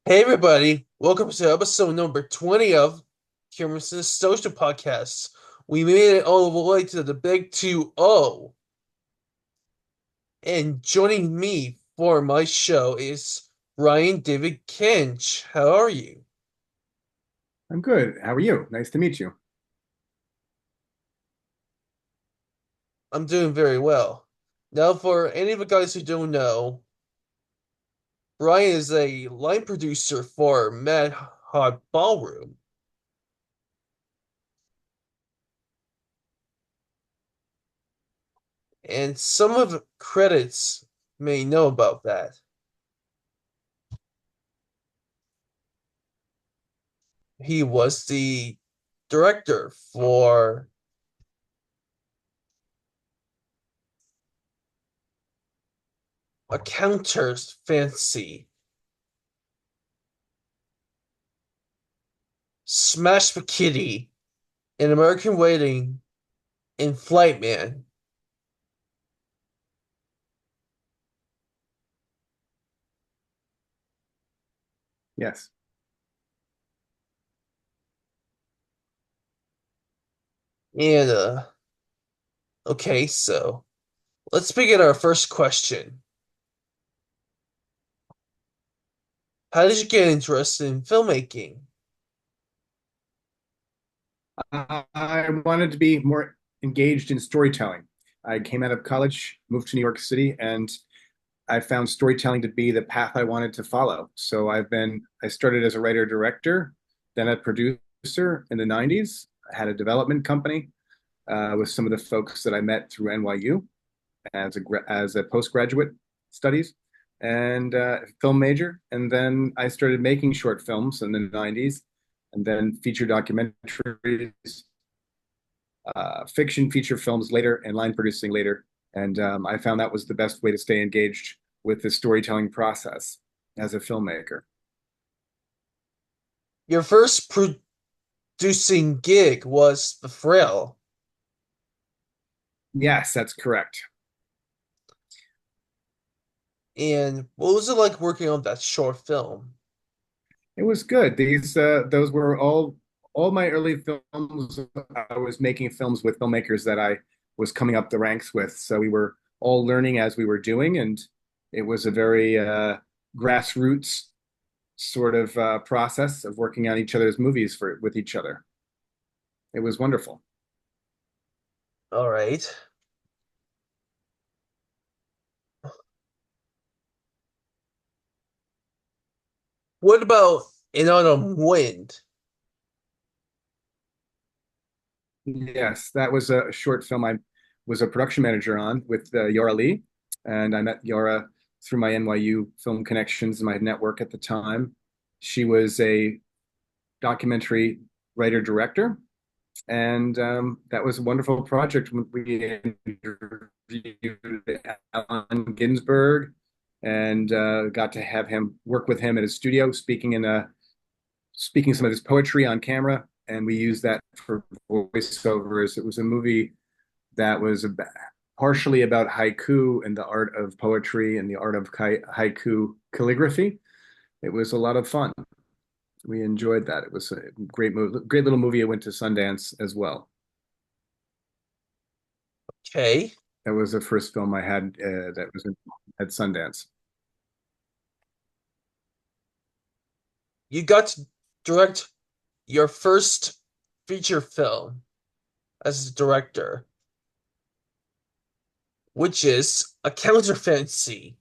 Hey everybody, welcome to episode number 20 of Kirመስ's Social Podcast. We made it all the way to the big 2-0. And joining me for my show is Brian David Cange. How are you? I'm good. How are you? Nice to meet you. I'm doing very well. Now, for any of the guys who don't know, Brian is a line producer for Mad Hot Ballroom. And some of the credits may know about that. He was the director for A Counter's Fancy, Smash the Kitty, An American Wedding, and Flightman. Yes. And okay, so let's begin our first question. How did you get interested in filmmaking? I wanted to be more engaged in storytelling. I came out of college, moved to New York City, and I found storytelling to be the path I wanted to follow. So I started as a writer director, then a producer in the 90s. I had a development company with some of the folks that I met through NYU as a postgraduate studies and film major. And then I started making short films in the 90s and then feature documentaries, fiction feature films later, and line producing later. And I found that was the best way to stay engaged with the storytelling process as a filmmaker. Your first producing gig was The Frail. Yes, that's correct. And what was it like working on that short film? It was good. Those were all my early films. I was making films with filmmakers that I was coming up the ranks with. So we were all learning as we were doing, and it was a very grassroots sort of process of working on each other's movies for with each other. It was wonderful. All right. What about In Autumn Wind? Yes, that was a short film I was a production manager on with Yara Lee, and I met Yara through my NYU film connections and my network at the time. She was a documentary writer director, and that was a wonderful project. We interviewed Allen Ginsberg and got to have him work with him at his studio, speaking some of his poetry on camera, and we used that for voiceovers. It was a movie that was partially about haiku and the art of poetry and the art of haiku calligraphy. It was a lot of fun. We enjoyed that. It was a great movie, great little movie. It went to Sundance as well. Okay. That was the first film I had that was at Sundance. You got to direct your first feature film as a director, which is A Counterfancy.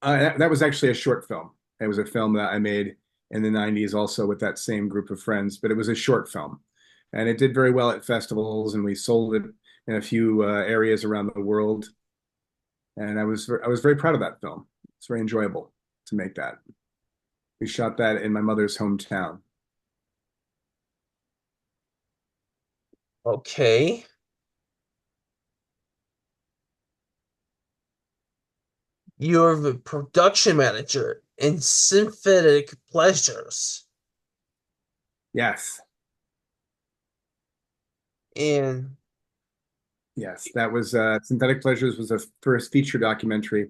That was actually a short film. It was a film that I made in the 90s also with that same group of friends, but it was a short film. And it did very well at festivals, and we sold it in a few areas around the world. And I was very proud of that film. It's very enjoyable to make that. We shot that in my mother's hometown. Okay. You're the production manager in Synthetic Pleasures. Yes, And yes, that was Synthetic Pleasures was the first feature documentary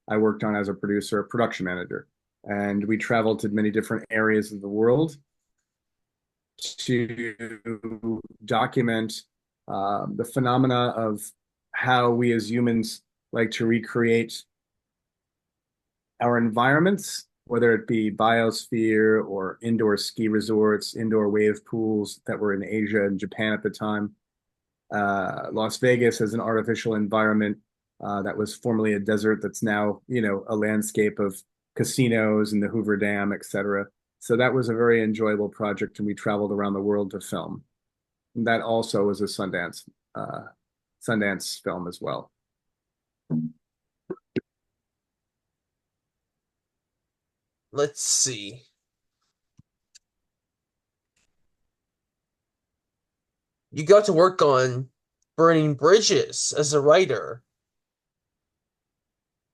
I worked on as a producer, a production manager. and we traveled to many different areas of the world to document the phenomena of how we as humans like to recreate our environments, whether it be biosphere or indoor ski resorts, indoor wave pools that were in Asia and Japan at the time. Las Vegas as an artificial environment that was formerly a desert that's now, a landscape of casinos and the Hoover Dam, et cetera. So that was a very enjoyable project, and we traveled around the world to film. And that also was a Sundance film as well. Let's see. You got to work on Burning Bridges as a writer.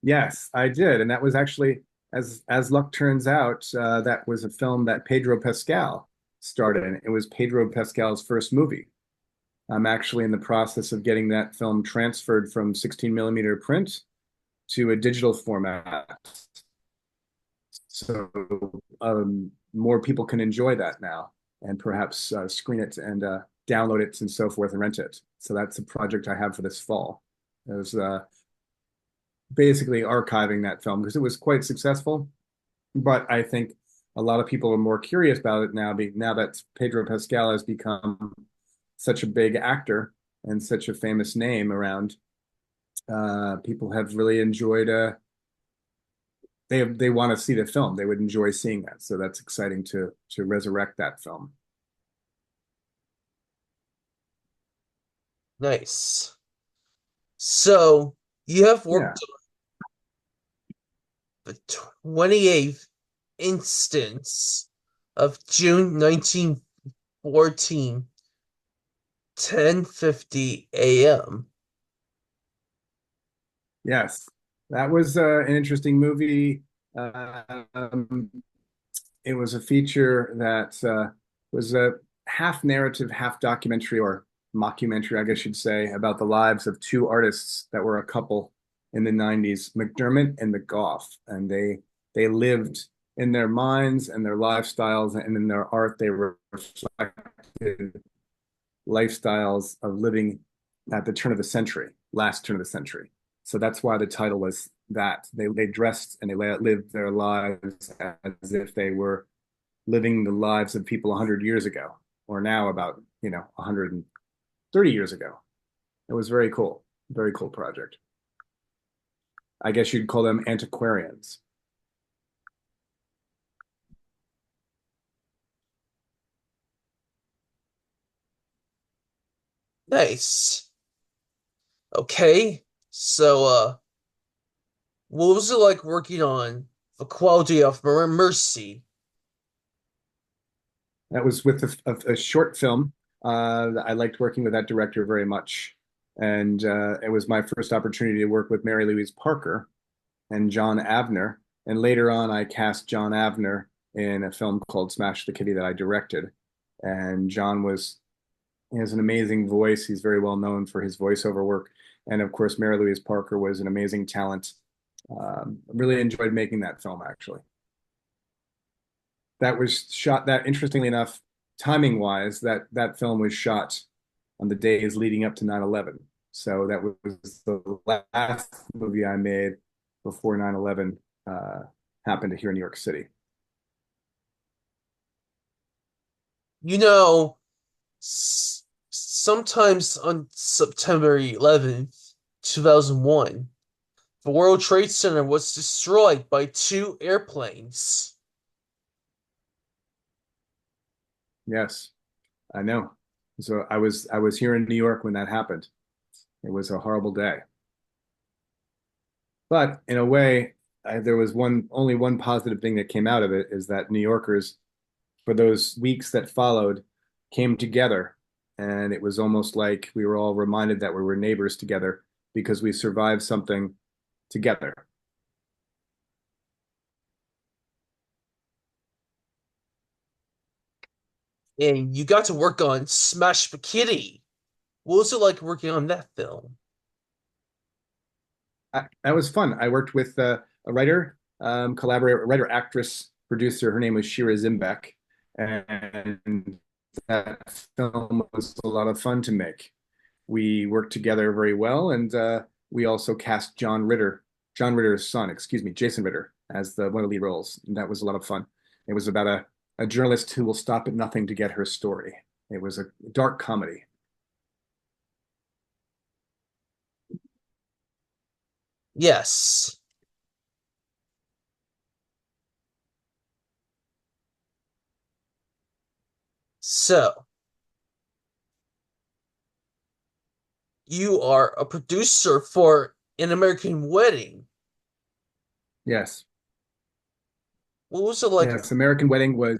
Yes, I did, and that was actually, as luck turns out, that was a film that Pedro Pascal starred in. It was Pedro Pascal's first movie. I'm actually in the process of getting that film transferred from 16 millimeter print to a digital format, so more people can enjoy that now, and perhaps screen it and download it and so forth and rent it. So that's a project I have for this fall. It was basically archiving that film because it was quite successful. But I think a lot of people are more curious about it now, now that Pedro Pascal has become such a big actor and such a famous name around. People have really enjoyed. They want to see the film. They would enjoy seeing that. So that's exciting to resurrect that film. Nice. So you have Yeah. worked on the 28th instance of June 1914, 10:50 a.m. Yes. That was an interesting movie. Um, it was a feature that was a half narrative, half documentary, or mockumentary, I guess you'd say, about the lives of two artists that were a couple in the 90s, McDermott and McGough. And they lived in their minds and their lifestyles and in their art, they reflected lifestyles of living at the turn of the century, last turn of the century. So that's why the title was that. They dressed and they lived their lives as if they were living the lives of people 100 years ago, or now about, 130 years ago. It was very cool project. I guess you'd call them antiquarians. Nice. Okay. So what was it like working on The Quality of Mercy? That was with a short film. I liked working with that director very much. And it was my first opportunity to work with Mary Louise Parker and John Avner. And later on, I cast John Avner in a film called Smash the Kitty that I directed. And he has an amazing voice. He's very well known for his voiceover work. And of course, Mary Louise Parker was an amazing talent. Really enjoyed making that film, actually. That was shot, that interestingly enough, timing wise, that film was shot on the days leading up to 9/11. So that was the last movie I made before 9/11 happened here in New York City. You know, sometimes on September 11th, 2001, the World Trade Center was destroyed by two airplanes. Yes, I know. So I was here in New York when that happened. It was a horrible day. But in a way, there was only one positive thing that came out of it is that New Yorkers, for those weeks that followed, came together. And it was almost like we were all reminded that we were neighbors together because we survived something together. And you got to work on Smash the Kitty. What was it like working on that film? That was fun. I worked with a writer, collaborator, writer, actress, producer. Her name was Shira Zimbek, and that film was a lot of fun to make. We worked together very well, and we also cast John Ritter's son, excuse me, Jason Ritter, as the one of the lead roles. And that was a lot of fun. It was about a journalist who will stop at nothing to get her story. It was a dark comedy. Yes. So, you are a producer for An American Wedding. Yes. What was it like? Yes, American Wedding was,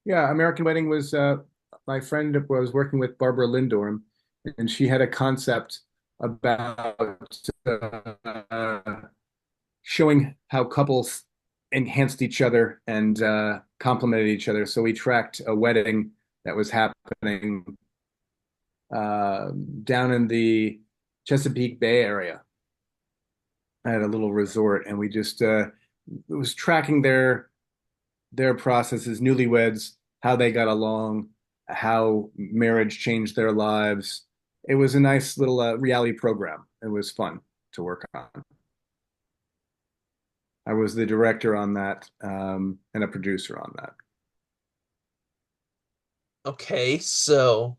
yeah, American Wedding was, my friend was working with Barbara Lindorm, and she had a concept about showing how couples enhanced each other and complemented each other. So we tracked a wedding that was happening down in the Chesapeake Bay area at a little resort, and we just was tracking their processes, newlyweds, how they got along, how marriage changed their lives. It was a nice little reality program. It was fun to work on. I was the director on that and a producer on that. Okay, so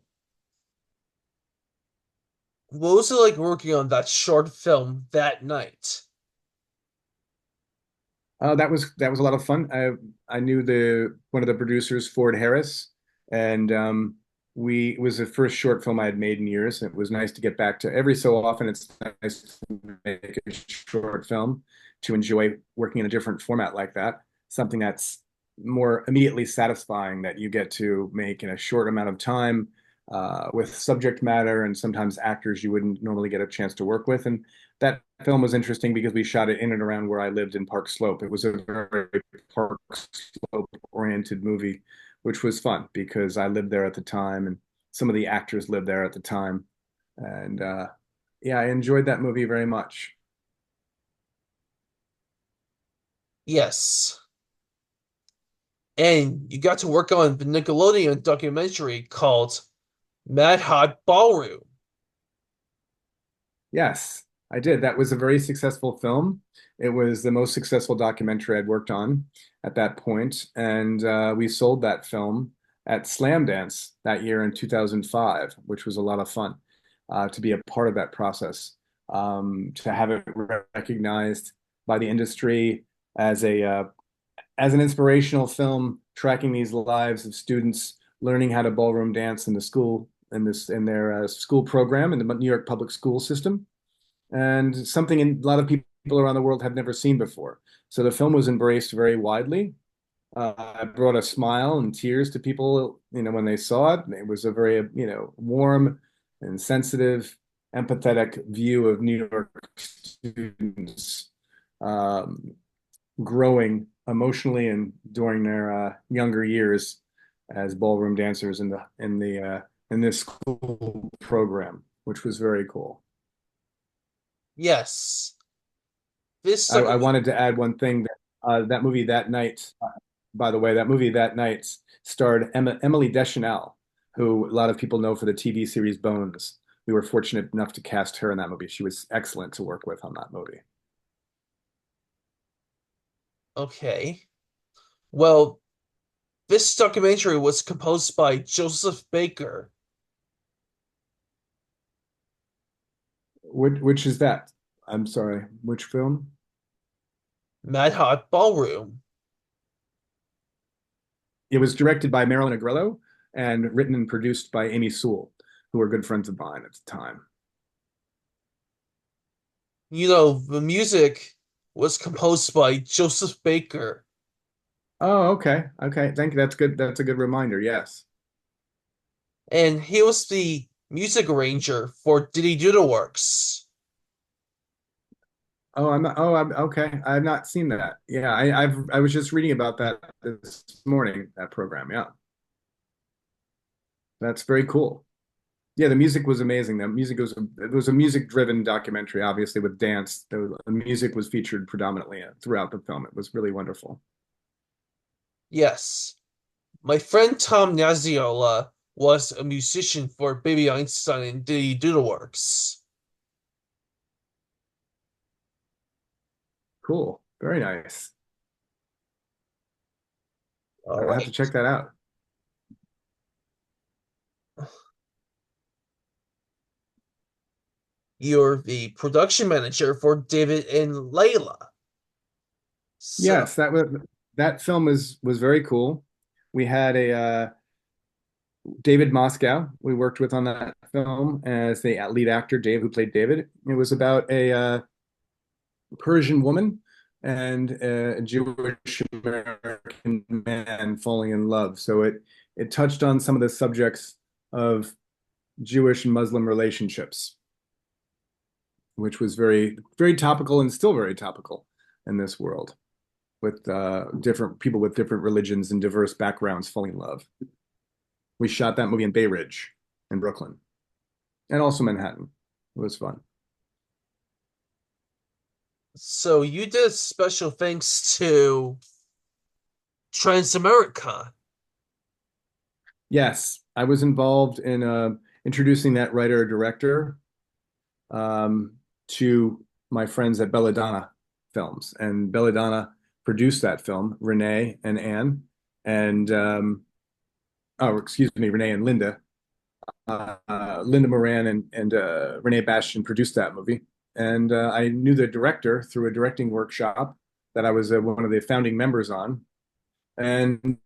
what was it like working on that short film that night? That was a lot of fun. I knew the one of the producers, Ford Harris, and we it was the first short film I had made in years. It was nice to get back to every so often. It's nice to make a short film to enjoy working in a different format like that. Something that's more immediately satisfying that you get to make in a short amount of time with subject matter and sometimes actors you wouldn't normally get a chance to work with. And that film was interesting because we shot it in and around where I lived in Park Slope. It was a very Park Slope oriented movie, which was fun because I lived there at the time and some of the actors lived there at the time. And yeah, I enjoyed that movie very much. Yes. And you got to work on the Nickelodeon documentary called Mad Hot Ballroom. Yes, I did. That was a very successful film. It was the most successful documentary I'd worked on at that point, and we sold that film at Slam Dance that year in 2005, which was a lot of fun to be a part of that process, to have it recognized by the industry as a as an inspirational film tracking these lives of students learning how to ballroom dance in the school in their school program in the New York public school system, and something a lot of people around the world have never seen before. So the film was embraced very widely. It brought a smile and tears to people, when they saw it. It was a very, warm and sensitive, empathetic view of New York students um, growing emotionally and during their younger years as ballroom dancers in this school program, which was very cool. Yes. This I documentary. wanted to add one thing that that movie that night, by the way, that movie that night starred Emily Deschanel, who a lot of people know for the TV series Bones. We were fortunate enough to cast her in that movie. She was excellent to work with on that movie. Okay. Well, this documentary was composed by Joseph Baker. Which is that? I'm sorry, which film? Mad Hot Ballroom. It was directed by Marilyn Agrello and written and produced by Amy Sewell, who were good friends of mine at the time. The music was composed by Joseph Baker, Oh, okay. Okay. Thank you. That's good. That's a good reminder. Yes. and he was the music arranger for Diddy Doodle Works. Oh, I'm not, oh, I'm okay. I've not seen that. Yeah, I was just reading about that this morning, that program. Yeah. That's very cool. Yeah, the music was amazing. The music was it was a music-driven documentary, obviously with dance. The music was featured predominantly throughout the film. It was really wonderful. Yes. My friend Tom Naziola was a musician for Baby Einstein and the Doodleworks. Cool. Very nice. All I'll have to right. check that out. You're the production manager for David and Layla. So, Yes, that film was very cool. We had a David Moscow we worked with on that film as the lead actor, Dave, who played David. It was about a Persian woman and a Jewish American man falling in love. So it touched on some of the subjects of Jewish and Muslim relationships, which was very topical and still very topical in this world with different people with different religions and diverse backgrounds falling in love. We shot that movie in Bay Ridge in Brooklyn and also Manhattan. It was fun. so you did special thanks to Transamerica. Yes, I was involved in introducing that writer director um, to my friends at Belladonna Films, and Belladonna produced that film, Renee and Anne, and oh, excuse me, Renee and Linda. Linda Moran and Renee Bastian produced that movie, and I knew the director through a directing workshop that I was one of the founding members on, and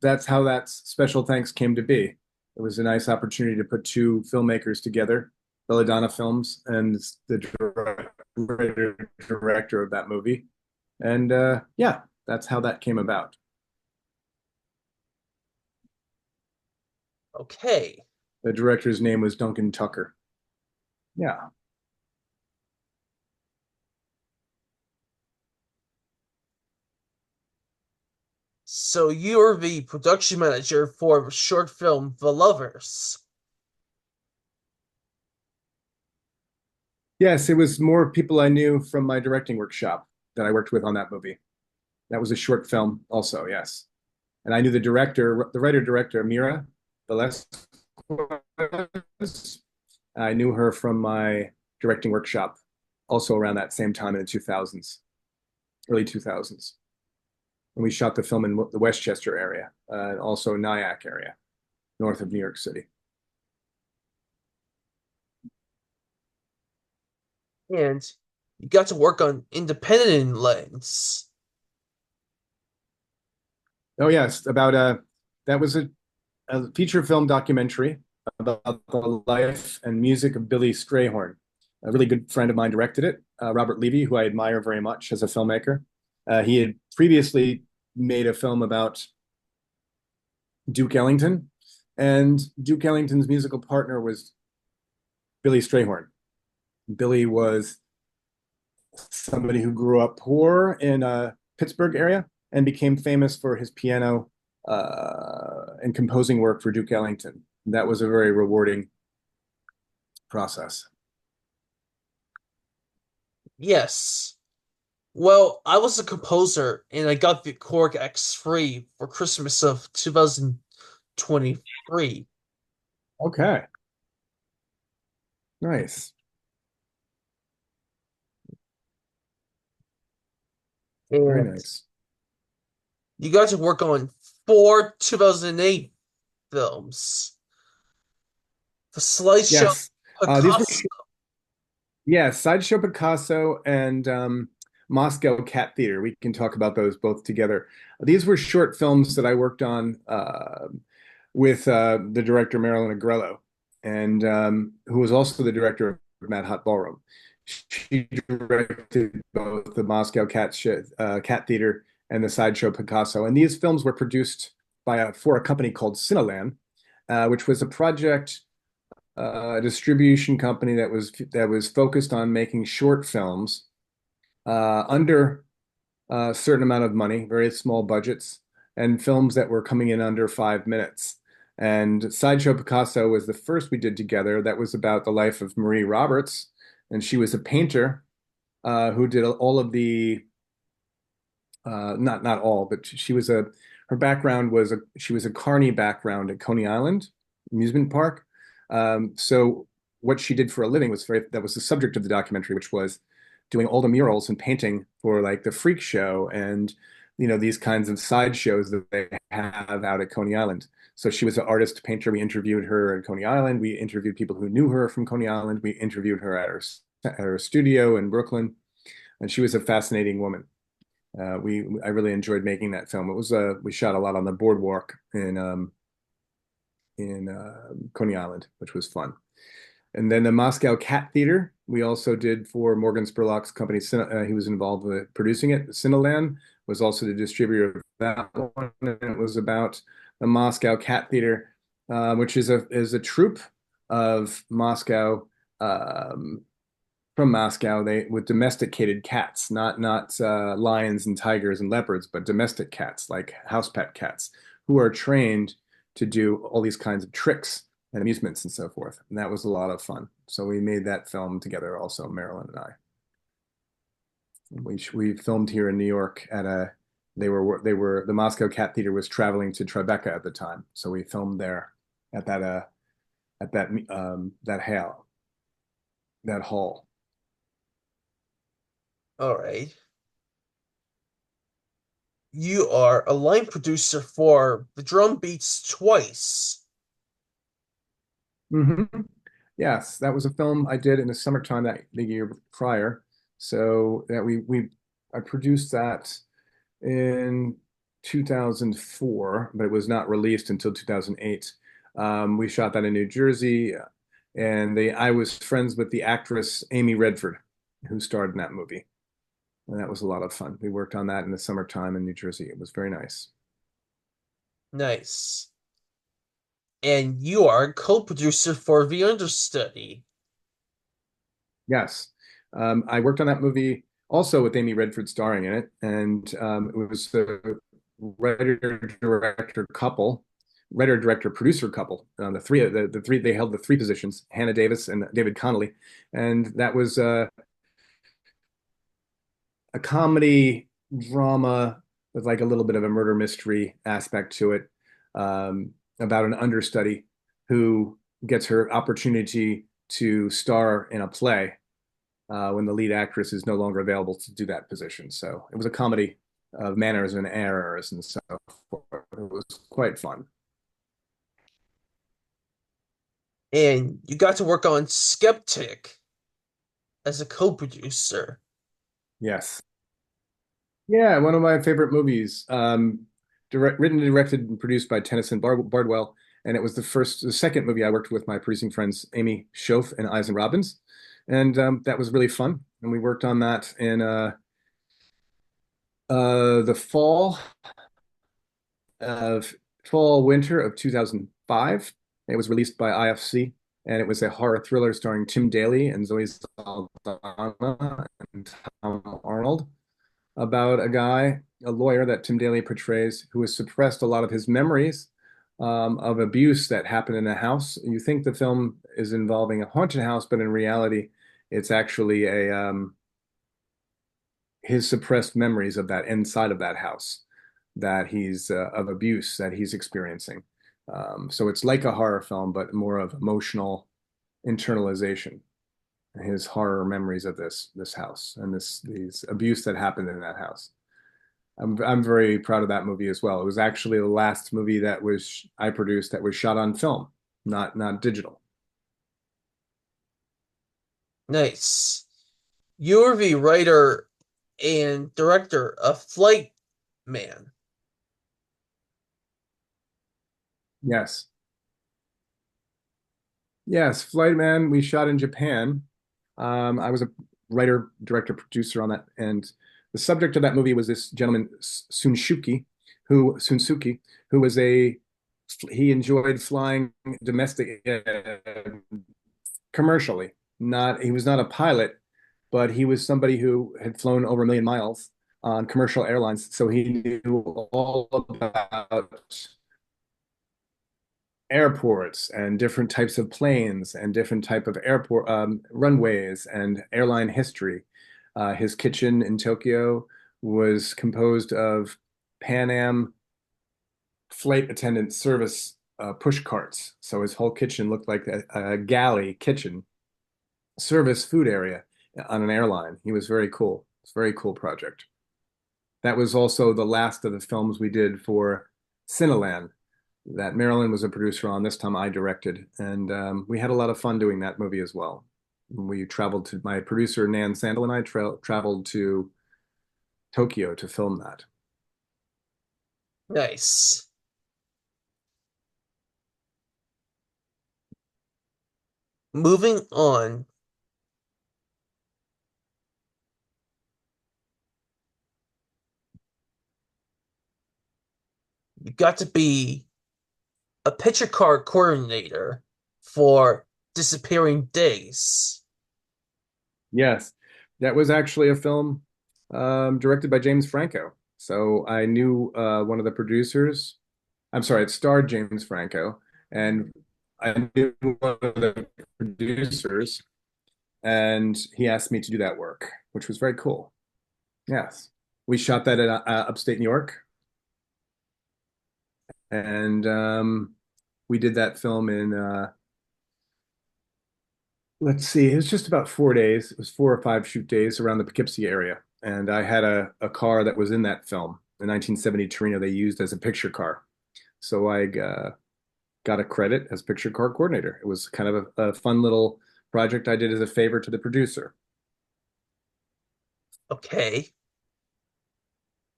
that's how that special thanks came to be. It was a nice opportunity to put two filmmakers together, Belladonna Films and the director of that movie. And yeah, that's how that came about. Okay. The director's name was Duncan Tucker. Yeah. So you're the production manager for short film The Lovers. Yes, it was more people I knew from my directing workshop that I worked with on that movie. That was a short film also, yes. And I knew the director, the writer-director, Mira Velasquez. I knew her from my directing workshop, also around that same time in the 2000s, early 2000s. And we shot the film in the Westchester area, and also Nyack area, north of New York City. And you got to work on Independent Lens. Oh yes, about that was a feature film documentary about the life and music of Billy Strayhorn. A really good friend of mine directed it, Robert Levy, who I admire very much as a filmmaker. He had previously made a film about Duke Ellington, and Duke Ellington's musical partner was Billy Strayhorn. Billy was somebody who grew up poor in Pittsburgh area and became famous for his piano and composing work for Duke Ellington. That was a very rewarding process. Yes. Well, I was a composer and I got the Korg X3 for Christmas of 2023. Okay, nice, very And nice. you got to work on four 2008 films. The Slideshow Yes, these were Picasso. yeah, Sideshow Picasso and Moscow Cat Theater. We can talk about those both together. These were short films that I worked on with the director Marilyn Agrello, and who was also the director of Mad Hot Ballroom. She directed both the Moscow Cat Theater and the Sideshow Picasso. And these films were produced for a company called Cinelan, which was a project a distribution company that was focused on making short films under a certain amount of money, very small budgets, and films that were coming in under 5 minutes. And Sideshow Picasso was the first we did together. That was about the life of Marie Roberts, and she was a painter who did all of the not all, but she was a her background was she was a carny background at Coney Island amusement park. So what she did for a living was that was the subject of the documentary, which was doing all the murals and painting for like the freak show and these kinds of side shows that they have out at Coney Island. So she was an artist painter. We interviewed her at Coney Island. We interviewed people who knew her from Coney Island. We interviewed her at her studio in Brooklyn, and she was a fascinating woman. I really enjoyed making that film. It was we shot a lot on the boardwalk in Coney Island, which was fun. And then the Moscow Cat Theater, we also did for Morgan Spurlock's company. He was involved with producing it. Cineland was also the distributor of that one. And it was about the Moscow Cat Theater, which is a troupe of Moscow um, from Moscow. They with domesticated cats, not lions and tigers and leopards, but domestic cats like house pet cats who are trained to do all these kinds of tricks and amusements and so forth. And that was a lot of fun. So we made that film together also, Marilyn and I. We filmed here in New York at a they were the Moscow Cat Theater was traveling to Tribeca at the time. So we filmed there at that hall. All right. You are a line producer for The Drum Beats Twice. hmm Yes, that was a film I did in the summertime that the year prior. So that we I produced that in 2004, but it was not released until 2008. We shot that in New Jersey, and I was friends with the actress Amy Redford, who starred in that movie, and that was a lot of fun. We worked on that in the summertime in New Jersey. It was very nice. Nice. And you are a co-producer for The Understudy. Yes. I worked on that movie also with Amy Redford starring in it, and it was the writer director producer couple. The three they held the three positions, Hannah Davis and David Connolly, and that was a comedy drama with like a little bit of a murder mystery aspect to it, about an understudy who gets her opportunity to star in a play when the lead actress is no longer available to do that position. So it was a comedy of manners and errors and so forth. It was quite fun. And you got to work on Skeptic as a co-producer. Yes. Yeah, one of my favorite movies. Written, directed, and produced by Tennyson Bardwell, and it was the second movie I worked with my producing friends Amy Schoaf and Eisen Robbins, and that was really fun. And we worked on that in the of fall winter of 2005. It was released by IFC, and it was a horror thriller starring Tim Daly and Zoe Saldana and Tom Arnold about a lawyer that Tim Daly portrays, who has suppressed a lot of his memories of abuse that happened in a house. You think the film is involving a haunted house, but in reality, it's actually a his suppressed memories of that inside of that house that he's of abuse that he's experiencing. So it's like a horror film, but more of emotional internalization. His horror memories of this house and this these abuse that happened in that house. I'm very proud of that movie as well. It was actually the last movie that was I produced that was shot on film, not digital. Nice. You're the writer and director of Flightman. Yes. Yes, Flightman, we shot in Japan. I was a writer, director, producer on that, and the subject of that movie was this gentleman Sunsuke, who was he enjoyed flying domestic commercially. Not he was not a pilot, but he was somebody who had flown over 1 million miles on commercial airlines, so he knew all about airports and different types of planes and different type of airport runways and airline history. His kitchen in Tokyo was composed of Pan Am flight attendant service push carts. So his whole kitchen looked like a galley kitchen service food area on an airline. He was very cool. It's a very cool project. That was also the last of the films we did for Cineland that Marilyn was a producer on. This time I directed, and we had a lot of fun doing that movie as well. We traveled to my producer Nan Sandel and I traveled to Tokyo to film that. Nice. Moving on, you got to be a picture card coordinator for Disappearing Days. Yes, that was actually a film directed by James Franco. So I knew one of the producers. I'm sorry, it starred James Franco, and I knew one of the producers, and he asked me to do that work, which was very cool. Yes, we shot that in upstate New York, and we did that film in let's see, it was just about 4 days. It was 4 or 5 shoot days around the Poughkeepsie area. And I had a car that was in that film, the 1970 Torino they used as a picture car. So I got a credit as picture car coordinator. It was kind of a fun little project I did as a favor to the producer. Okay.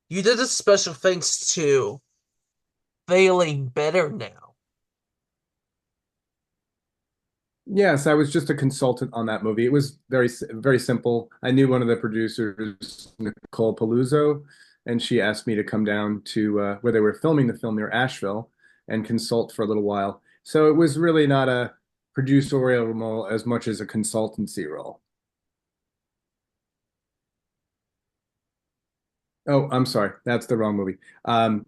You did a special thanks to Failing Better Now. Yes, I was just a consultant on that movie. It was very simple. I knew one of the producers, Nicole Paluzzo, and she asked me to come down to where they were filming the film near Asheville and consult for a little while. So it was really not a producerial role as much as a consultancy role. Oh, I'm sorry. That's the wrong movie. I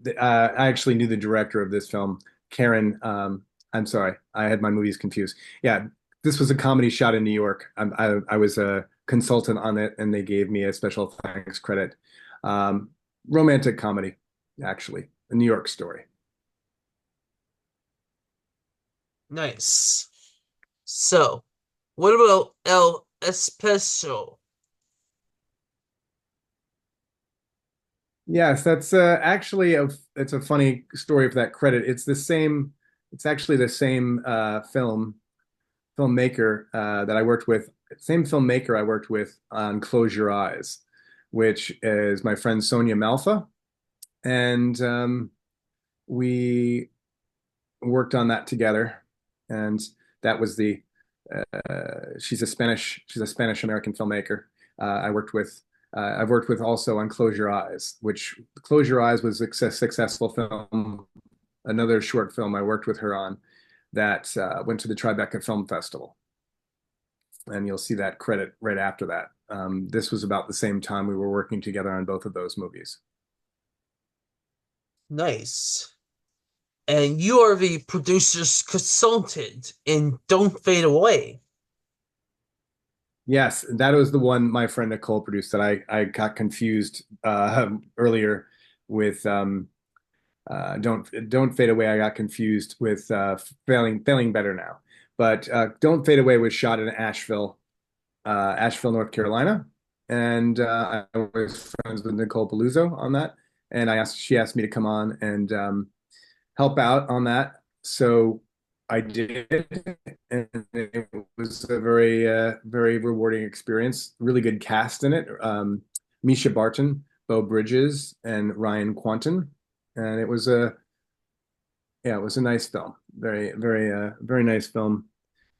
actually knew the director of this film, Karen. I'm sorry. I had my movies confused. Yeah, this was a comedy shot in New York. I was a consultant on it, and they gave me a special thanks credit. Um, Romantic comedy, actually, a New York story. Nice. So, what about El Espejo? Yes, that's actually it's a funny story for that credit. It's the same. It's actually the same filmmaker that I worked with, same filmmaker I worked with on Close Your Eyes, which is my friend Sonia Malfa, and we worked on that together. And that was the she's a Spanish American filmmaker. I worked with. I've worked with also on Close Your Eyes, which Close Your Eyes was a successful film. Another short film I worked with her on that went to the Tribeca Film Festival. And you'll see that credit right after that. This was about the same time we were working together on both of those movies. Nice. And you are the producer's consultant in Don't Fade Away. Yes, that was the one my friend Nicole produced that I got confused earlier with Don't Fade Away. I got confused with Failing Better Now. But Don't Fade Away was shot in Asheville, North Carolina, and I was friends with Nicole Paluzzo on that, and she asked me to come on and help out on that. So I did, and it was a very rewarding experience. Really good cast in it. Misha Barton, Beau Bridges, and Ryan Quanten, and it was a yeah, it was a nice film. Very nice film.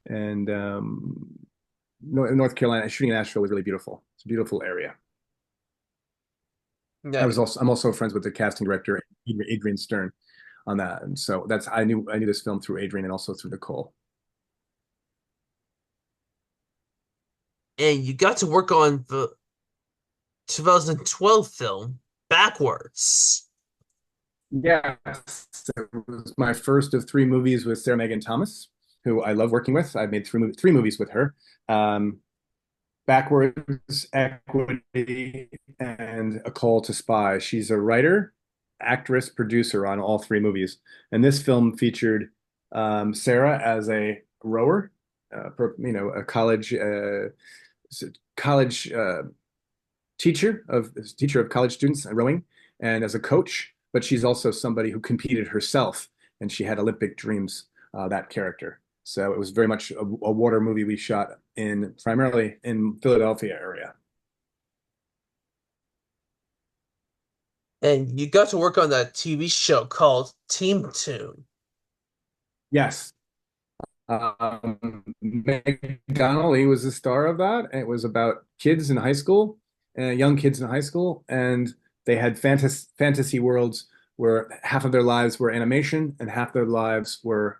And North Carolina, shooting in Asheville was really beautiful. It's a beautiful area. Nice. I'm also friends with the casting director, Adrian Stern, on that. And so I knew this film through Adrian and also through Nicole. And you got to work on the 2012 film Backwards. Yes, it was my first of three movies with Sarah Megan Thomas, who I love working with. I've made three movies with her. Um, Backwards, Equity, and A Call to Spy. She's a writer, actress, producer on all three movies. And this film featured Sarah as a rower, a college teacher of college students rowing, and as a coach. But she's also somebody who competed herself, and she had Olympic dreams. That character. So it was very much a water movie we shot in primarily in Philadelphia area. And you got to work on that TV show called Team Toon. Yes. Meg Donnelly was the star of that. And it was about kids in high school, young kids in high school, and they had fantasy worlds where half of their lives were animation and half their lives were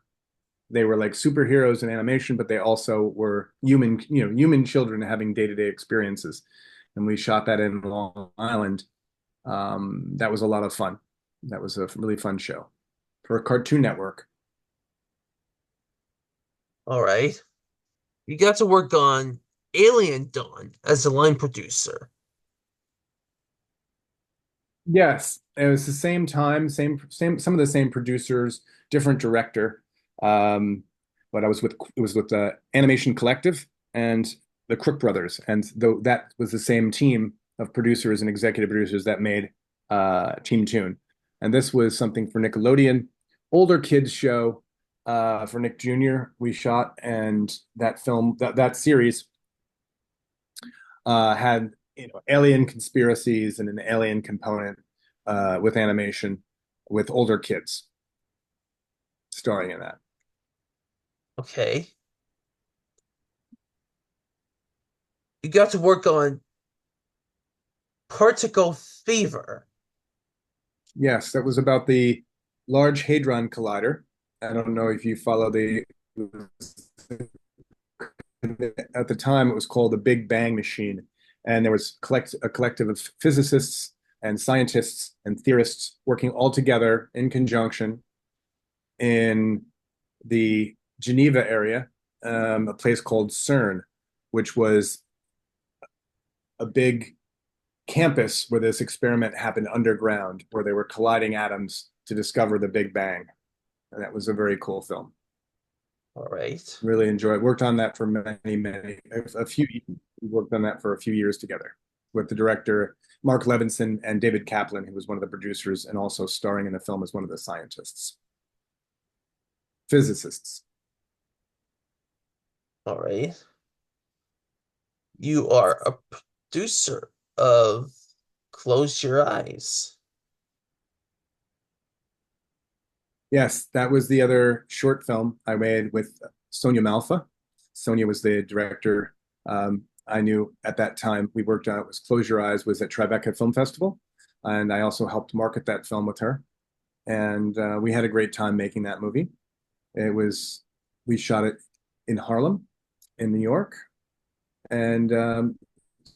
they were like superheroes in animation, but they also were human children having day-to-day experiences. And we shot that in Long Island. That was a lot of fun. That was a really fun show for Cartoon Network. All right. You got to work on Alien Dawn as a line producer. Yes, it was the same time, some of the same producers, different director. Um, but it was with the Animation Collective and the Crook Brothers, and though that was the same team of producers and executive producers that made Team Toon. And this was something for Nickelodeon, older kids show for Nick Jr. We shot, and that series had alien conspiracies and an alien component with animation with older kids starring in that. Okay. You got to work on Particle Fever. Yes, that was about the Large Hadron Collider. I don't know if you follow the at the time it was called the Big Bang Machine, and there was a collective of physicists and scientists and theorists working all together in conjunction in the Geneva area, a place called CERN, which was a big campus where this experiment happened underground, where they were colliding atoms to discover the Big Bang. And that was a very cool film. All right. Really enjoyed. Worked on that for a few. We worked on that for a few years together with the director Mark Levinson and David Kaplan, who was one of the producers and also starring in the film as one of the scientists, physicists. All right. You are a producer of Close Your Eyes. Yes, that was the other short film I made with Sonia Malfa. Sonia was the director. I knew at that time we worked on it was Close Your Eyes was at Tribeca Film Festival, and I also helped market that film with her. And we had a great time making that movie. It was we shot it in Harlem, in New York, and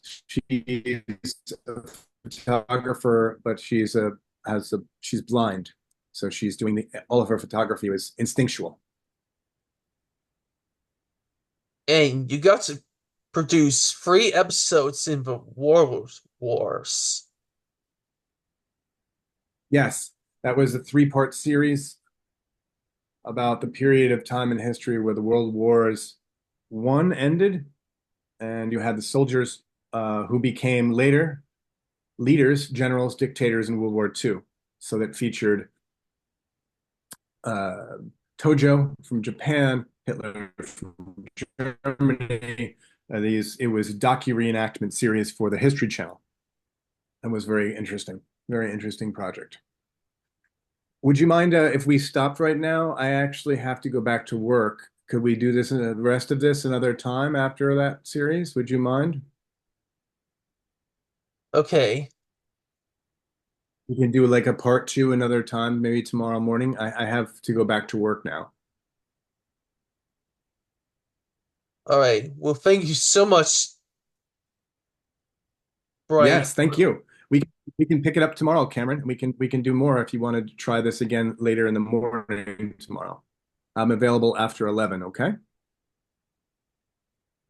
she's a photographer, but she's blind, so she's doing all of her photography was instinctual. And you got to produce 3 episodes in the Wars. Yes, that was a three-part series about the period of time in history where the World Wars one ended, and you had the soldiers who became later leaders, generals, dictators in World War II. So that featured uh, Tojo from Japan, Hitler from Germany. It was a docu reenactment series for the History Channel. It was very interesting project. Would you mind if we stopped right now? I actually have to go back to work. Could we do the rest of this another time after that series? Would you mind? Okay. We can do like a part two another time, maybe tomorrow morning. I have to go back to work now. All right. Well, thank you so much, Brian. Yes, thank you. We we can pick it up tomorrow, Cameron. We can do more if you want to try this again later in the morning tomorrow. I'm available after 11, okay?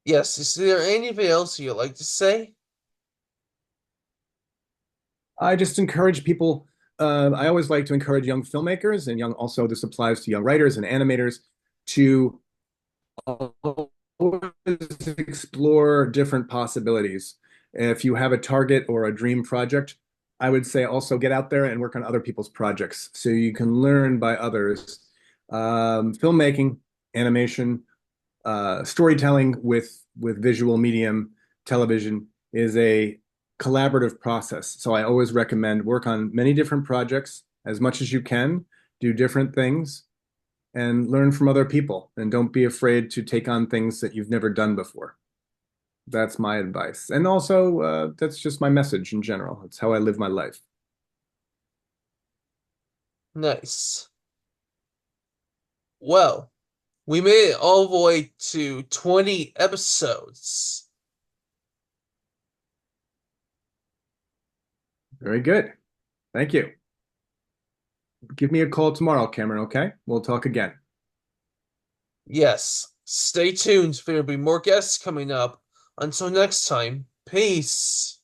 Yes, is there anything else you'd like to say? I just encourage people. I always like to encourage young filmmakers and young. Also, this applies to young writers and animators to always explore different possibilities. If you have a target or a dream project, I would say also get out there and work on other people's projects so you can learn by others. Filmmaking, animation, storytelling with visual medium, television is a collaborative process. So I always recommend work on many different projects as much as you can, do different things, and learn from other people. And don't be afraid to take on things that you've never done before. That's my advice. And also, that's just my message in general. It's how I live my life. Nice. Well, we made it all the way to 20 episodes. Very good. Thank you. Give me a call tomorrow, Cameron, okay? We'll talk again. Yes, stay tuned. There'll be more guests coming up. Until next time, peace.